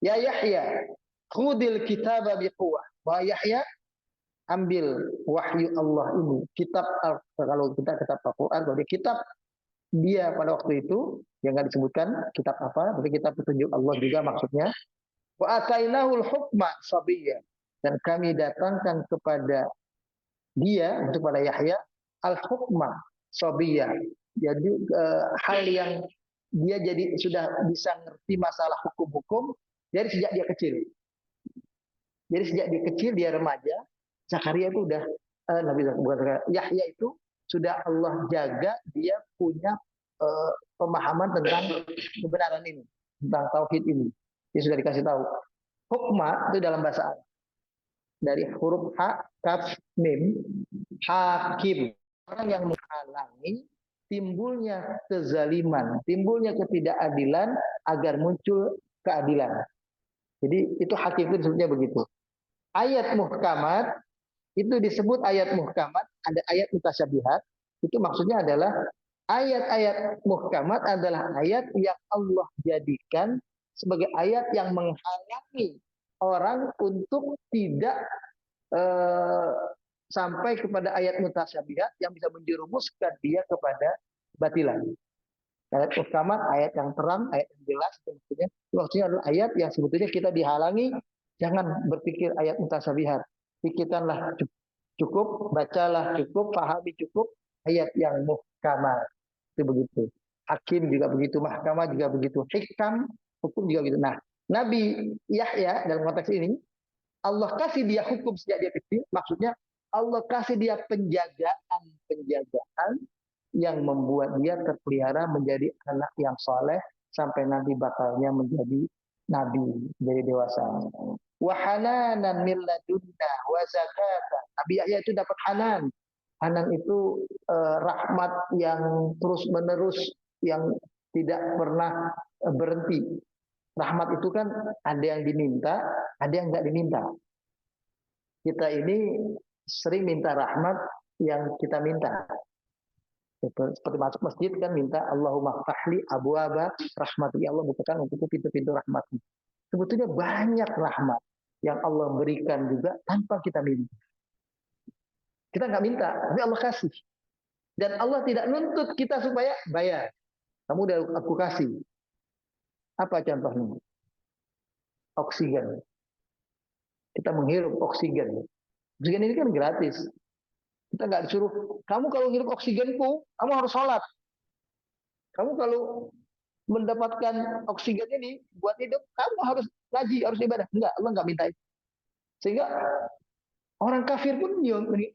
Ya Yahya, khudil kitaba biquwah. Wahai Yahya, ambil wahyu Allah ini. Kitab, kalau kita kitab Al-Quran, kalau dia kitab, dia pada waktu itu, yang nggak disebutkan kitab apa, tapi kitab petunjuk Allah juga maksudnya. Wa atainahul hukma sabiyya. Dan kami datangkan kepada dia, untuk pada Yahya, al-hukma sabiyya. Jadi hal yang dia jadi sudah bisa ngerti masalah hukum-hukum dari sejak dia kecil. Jadi sejak dia kecil, dia remaja, Zakaria itu udah Yahya itu sudah Allah jaga, dia punya pemahaman tentang kebenaran ini, tentang tauhid ini. Dia sudah dikasih tahu. Hukma itu dalam bahasa Arab. Dari huruf ha, kaf, mim, hakim. Orang yang menghalangi timbulnya kezaliman, timbulnya ketidakadilan agar muncul keadilan. Jadi itu hakim itu disebutnya begitu. Ayat muhkamat itu disebut ayat muhkamat, ada ayat mutasyabihat. Itu maksudnya adalah ayat-ayat muhkamat adalah ayat yang Allah jadikan sebagai ayat yang menghalangi orang untuk tidak sampai kepada ayat mutasyabihat yang bisa menjerumuskan dia kepada batilan. Ayat muhkamat, ayat yang terang, ayat yang jelas, maksudnya adalah ayat yang sebetulnya kita dihalangi. Jangan berpikir ayat mutasyabihat. Pikirkanlah cukup, bacalah cukup, pahami cukup ayat yang muhkamat. Itu begitu. Hakim juga begitu, mahkamah juga begitu, hikam, hukum juga begitu. Nah, Nabi Yahya dalam konteks ini, Allah kasih dia hukum sejak dia kecil, maksudnya Allah kasih dia penjagaan yang membuat dia terpelihara menjadi anak yang soleh sampai nanti bakalnya menjadi nabi, jadi dewasa. Wahananan min ladunna wa zakatan. Nabi Yahya itu dapat hanan. Hanan itu rahmat yang terus-menerus, yang tidak pernah berhenti. Rahmat itu kan ada yang diminta, ada yang nggak diminta. Kita ini sering minta rahmat yang kita minta. Seperti masuk masjid kan minta Allahumma ftahli abwaaba rahmati, ya Allah bukakan untukku pintu-pintu rahmatmu. Sebetulnya banyak rahmat yang Allah berikan juga tanpa kita minta. Kita nggak minta, tapi Allah kasih. Dan Allah tidak nuntut kita supaya bayar. Kamu udah aku kasih. Apa contohnya? Oksigen. Kita menghirup oksigen. Oksigen ini kan gratis. Kita nggak disuruh, kamu kalau hirup oksigenku, kamu harus sholat. Kamu kalau mendapatkan oksigen ini buat hidup, kamu harus ngaji, harus ibadah. Enggak, Allah nggak minta itu. Sehingga orang kafir pun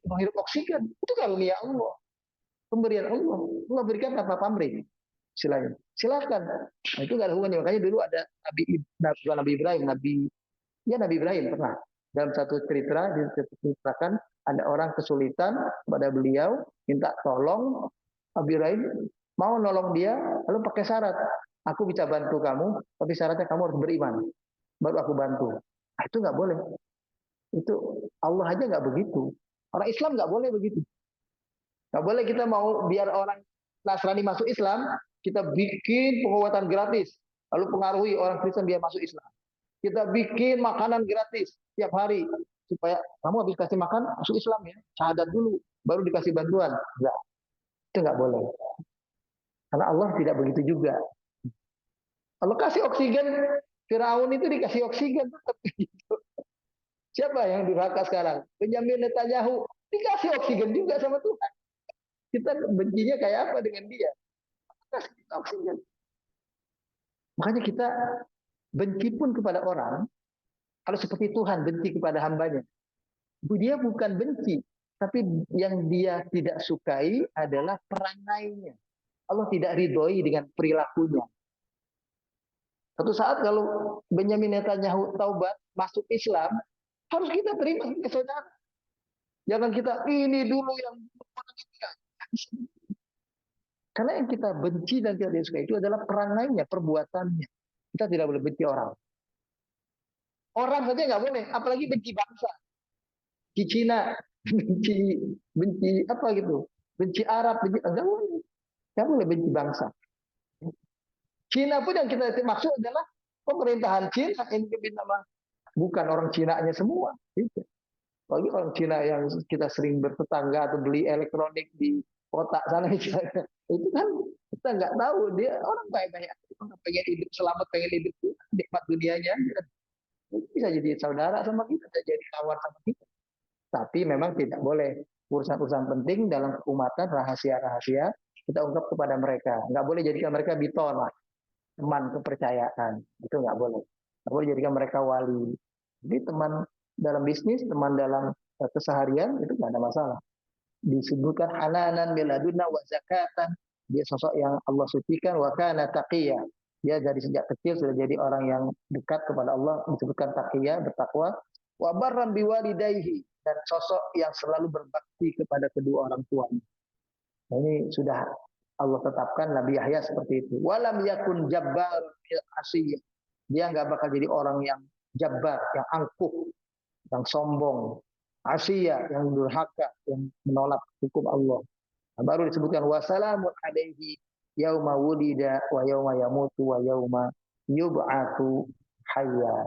menghirup oksigen. Itu karunia Allah. Pemberian Allah. Allah berikan tanpa pamrih. Silakan. Nah, itu nggak ada hubungannya. Makanya dulu ada Nabi Ibrahim, Nabi Ibrahim pernah. Dalam satu cerita diceritakan ada orang kesulitan pada beliau, minta tolong. Nabi Ibrahim mau nolong dia, lalu pakai syarat. Aku bisa bantu kamu, tapi syaratnya kamu harus beriman. Baru aku bantu. Nah, itu nggak boleh. Itu Allah aja nggak begitu. Orang Islam nggak boleh begitu. Nggak boleh kita mau biar orang Nasrani masuk Islam, kita bikin pengobatan gratis, lalu pengaruhi orang Kristen biar masuk Islam. Kita bikin makanan gratis tiap hari supaya kamu habis kasih makan masuk Islam ya, syahadat dulu, baru dikasih bantuan. Enggak, itu nggak boleh. Karena Allah tidak begitu juga. Allah kasih oksigen, Firaun itu dikasih oksigen tetap gitu. Siapa yang durhaka sekarang? Benyamin Netanyahu dikasih oksigen juga sama Tuhan. Kita bencinya kayak apa dengan dia? Kasih oksigen. Makanya kita benci pun kepada orang, kalau seperti Tuhan benci kepada hambanya. Dia bukan benci, tapi yang dia tidak sukai adalah perangainya. Allah tidak ridhoi dengan perilakunya. Suatu saat kalau Benyamin Netanyahu taubat, masuk Islam, harus kita terima sebagai saudara. Jangan kita, ini dulu yang karena yang kita benci dan tidak disukai itu adalah perangainya, perbuatannya. Kita tidak boleh benci orang. Orang saja nggak boleh, apalagi benci bangsa. Benci Cina, benci apa gitu, benci Arab, nggak boleh benci bangsa. Cina pun yang kita maksud adalah pemerintahan Cina ini dipimpin sama bukan orang Cina-nya semua. Gitu. Bagi orang Cina yang kita sering bertetangga atau beli elektronik di kota sana, itu kan kita nggak tahu dia orang baik-baik, pengen hidup selamat, pengen hidup nikmat dunianya, bisa jadi saudara sama kita, bisa jadi kawan sama kita. Tapi memang tidak boleh urusan-urusan penting dalam keumatan, rahasia-rahasia kita ungkap kepada mereka. Nggak boleh jadikan mereka biton lah, teman kepercayaan. Itu nggak boleh. Nggak boleh jadikan mereka wali. Jadi teman dalam bisnis, teman dalam keseharian itu nggak ada masalah. Disebutkan hananan miladuna wa zakatan. Dia sosok yang Allah sucikan, wa kana taqiyya. Dia dari sejak kecil sudah jadi orang yang dekat kepada Allah, disebutkan taqiyya, bertakwa. Wa barran biwalidayhi, dan sosok yang selalu berbakti kepada kedua orang tuanya. Nah, ini sudah Allah tetapkan Nabi Yahya seperti itu. Walam yakun jabbar asiyah. Dia nggak bakal jadi orang yang jabbar, yang angkuh, yang sombong, asiyah, yang durhaka, yang menolak hukum Allah. Nah, baru disebutkan wassalamun alaihi yauma wulida wa yauma yamutu wa yauma yub'atsu hayya.